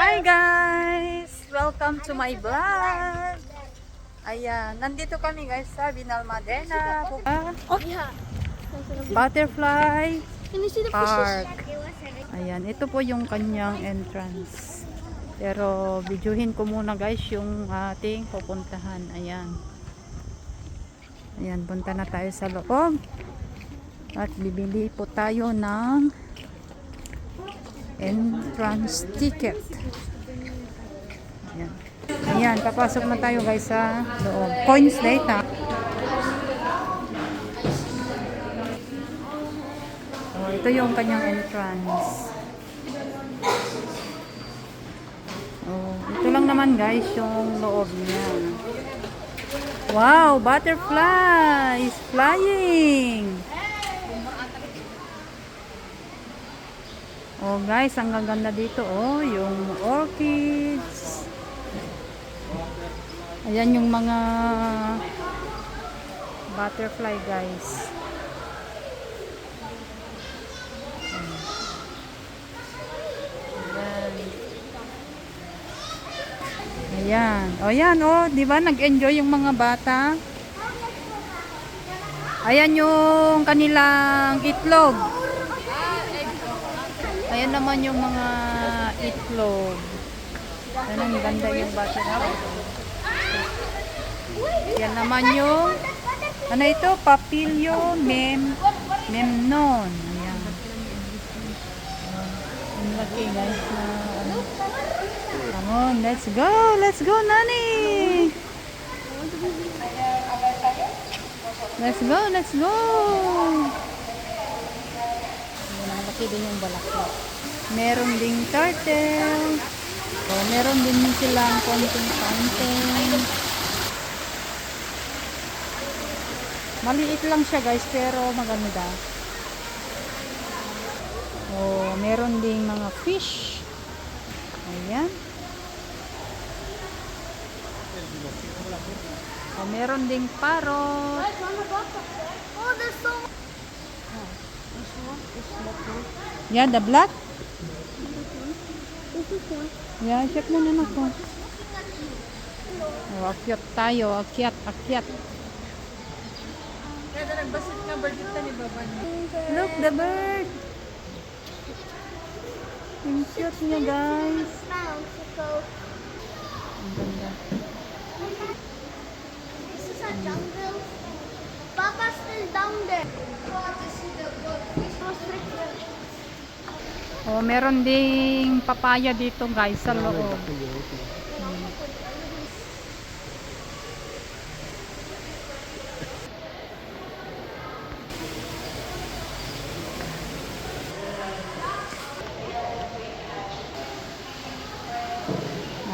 Hi guys! Welcome to my vlog! Ayan, nandito kami guys sa Benalmadena. Oh, Butterfly Park. Ayan, ito po yung kanyang entrance. Pero videohin ko muna guys yung ating pupuntahan. Ayan. Ayan, punta na tayo sa loob. At bibili po tayo ng entrance ticket. Ayan. Ayan, papasok na tayo guys sa loob. Coins data. Oh, ito yung kanyang entrance. Oh, ito lang naman guys yung loob niya. Wow, butterfly is flying. Oh guys, ang gaganda dito oh, yung orchids. Ayan yung mga butterfly guys. Ayan. Ayan. Oh yan oh, 'di ba nag-enjoy yung mga bata? Ayan yung kanilang itlog. Ayan naman yung mga itlog. Ayan ang ganda yung butterfly. Yan naman yung ano ito? Papilio memnon. Ayan. Ang laki guys na ano. Come on, let's go! Let's go, Nani! Let's go! Let's go! Ang laki din yung balaklak. Meron ding turtle. So, meron din silang konting fountain. Maliit lang siya guys, pero maganda. Oh, meron ding mga fish. Ayan. Oh, meron ding parrot. Oh, there's so Yeah, the black. this is one. Yeah, check mo na ako. Oh, akyat tayo. Akyat, akyat. Look, the bird. Ang cute niya, guys. Ang ganda. This is a jungle. Papa's still down there. Oh, meron ding papaya dito, guys, sa loob.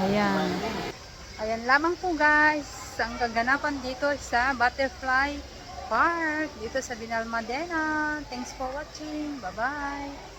Ayan. Ayan lamang po guys, ang kaganapan dito sa Butterfly Park, dito sa Benalmadena. Thanks for watching. Bye-bye.